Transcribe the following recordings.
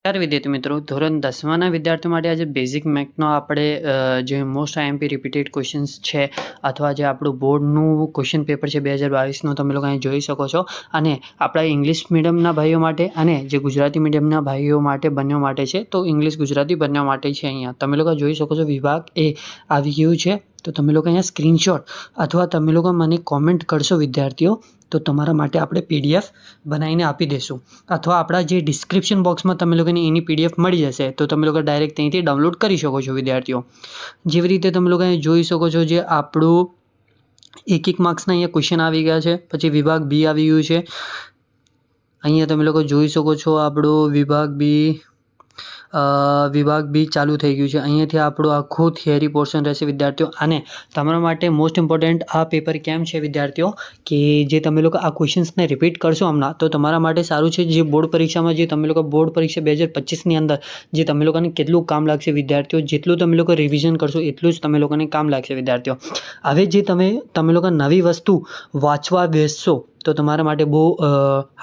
નમસ્કાર વિદ્યાર્થી મિત્રો, ધોરણ 10ના વિદ્યાર્થીઓ માટે આજે બેઝિક મેથનો આપણે જે મોસ્ટ આઈએમપી રિપીટેડ ક્વેશ્ચન્સ છે અથવા જે આપણું બોર્ડનું ક્વેશ્ચન પેપર છે 2022નું તમે લોકો અહીં જોઈ શકો છો. અને આપણા ઇંગ્લિશ મીડિયમના ભાઈઓ માટે અને જે ગુજરાતી મીડિયમના ભાઈઓ માટે બંને માટે છે. તો ઇંગ્લિશ ગુજરાતી બંને માટે છે. અહીંયા તમે લોકો જોઈ શકો છો વિભાગ એ આવી ગયું છે. તો તમે લોકો અહીંયા સ્ક્રીનશોટ અથવા તમે લોકો મને કોમેન્ટ કરશો વિદ્યાર્થીઓ, તો તમારા માટે આપણે PDF બનાવીને આપી દઈશું અથવા આપણા જે ડિસ્ક્રિપ્શન બોક્સમાં તમે લોકોને એની PDF મળી જશે. તો તમે લોકો ડાયરેક્ટ ત્યાંથી ડાઉનલોડ કરી શકો છો વિદ્યાર્થીઓ. જેવી રીતે તમે લોકો અહીં જોઈ શકો છો, જે આપણું એક માર્ક્સના અહીંયા ક્વેશ્ચન આવી ગયા છે. પછી વિભાગ બી આવી ગયું છે. અહીંયા તમે લોકો જોઈ શકો છો આપણું વિભાગ બી ચાલુ થઈ ગયું છે. અહીંયાથી આપણું આખું થિયરી પોર્શન રહેશે વિદ્યાર્થીઓ. અને તમારા માટે મોસ્ટ ઇમ્પોર્ટન્ટ આ પેપર કેમ છે વિદ્યાર્થીઓ, કે જે તમે લોકો આ ક્વેશ્ચન્સને રિપીટ કરશો હમણાં, તો તમારા માટે સારું છે. જે બોર્ડ પરીક્ષામાં જે તમે લોકો બોર્ડ પરીક્ષા 2025ની અંદર જે તમે લોકોને કેટલું કામ લાગશે વિદ્યાર્થીઓ, જેટલું તમે લોકો રિવિઝન કરશો એટલું જ તમે લોકોને કામ લાગશે વિદ્યાર્થીઓ. હવે જે તમે લોકો નવી વસ્તુ વાંચવા બેસશો તો તમારા માટે બહુ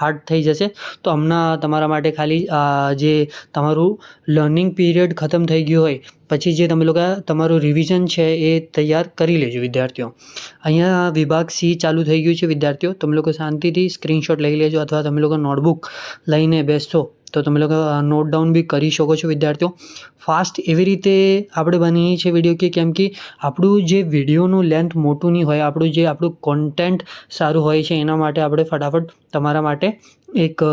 હાર્ડ થઈ જશે. તો હમણાં તમારા માટે ખાલી જે તમારું લર્નિંગ પીરિયડ ખતમ થઈ ગયું હોય પછી જે તમે લોકો તમારું રિવિઝન છે એ તૈયાર કરી લેજો વિદ્યાર્થીઓ. અહીંયા વિભાગ સી ચાલુ થઈ ગયું છે વિદ્યાર્થીઓ. તમે લોકો શાંતિથી સ્ક્રીનશોટ લઈ લેજો અથવા તમે લોકો નોટબુક લઈને બેસશો તો તમે લોકો નોટ ડાઉન બી કરી શકો છો વિદ્યાર્થીઓ. ફાસ્ટ એવી રીતે આપણે બનાવીએ છીએ વિડીયો કે કેમ કે આપણું જે વિડીયોનું લેન્થ મોટું નહીં હોય, આપણું કોન્ટેન્ટ સારું હોય છે, એના માટે આપણે ફટાફટ તમારા માટે એક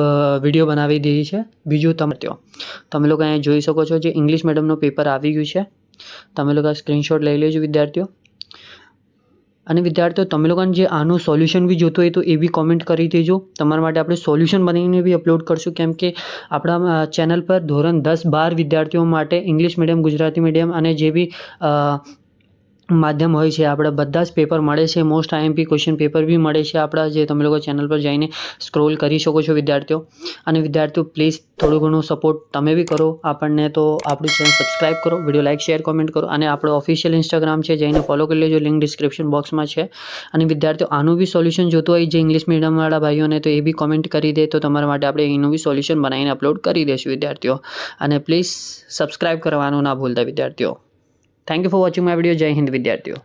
વિડીયો બનાવી દઈએ છીએ. બીજું તમે લોકો અહીંયા જોઈ શકો છો જે ઇંગ્લિશ મીડિયમનું પેપર આવી ગયું છે. તમે લોકો સ્ક્રીનશોટ લઈ લેજો વિદ્યાર્થીઓ. અને વિદ્યાર્થીઓ તમે લોકોને જે આનું સોલ્યુશન બી જોતું હોય તો એ બી કોમેન્ટ કરી દેજો. તમારા માટે આપણે સોલ્યુશન બનાવીને બી અપલોડ કરશું, કેમ કે આપણા ચેનલ પર ધોરણ 10-12 વિદ્યાર્થીઓ માટે ઇંગ્લિશ મીડિયમ, ગુજરાતી મીડિયમ અને જે બી માધ્યમ હોય છે આપણે બધા જ પેપર મળે છે. મોસ્ટ આઈએમપી ક્વેશ્ચન પેપર બી મળે છે આપણા, જે તમે લોકો ચેનલ પર જઈને સ્ક્રોલ કરી શકો છો વિદ્યાર્થીઓ. અને વિદ્યાર્થીઓ પ્લીઝ થોડું ઘણું સપોર્ટ તમે બી કરો આપણને. તો આપણું ચેનલ સબસ્ક્રાઈબ કરો, વિડીયો લાઇક, શેર, કોમેન્ટ કરો. અને આપણો ઓફિશિયલ ઇન્સ્ટાગ્રામ છે, જઈને ફોલો કરી લેજો, લિંક ડિસ્ક્રિપ્શન બોક્સમાં છે. અને વિદ્યાર્થીઓ આનું બી સોલ્યુશન જોતું હોય જે ઇંગ્લિશ મીડિયમવાળા ભાઈઓને, તો એ બી કોમેન્ટ કરી દે તો તમારા માટે આપણે એનું બી સોલ્યુશન બનાવીને અપલોડ કરી દઈશું વિદ્યાર્થીઓ. અને પ્લીઝ સબસ્ક્રાઈબ કરવાનું ના ભૂલતા વિદ્યાર્થીઓ. Thank you for watching my video. જય હિન્દ વિદ્યાર્થીઓ.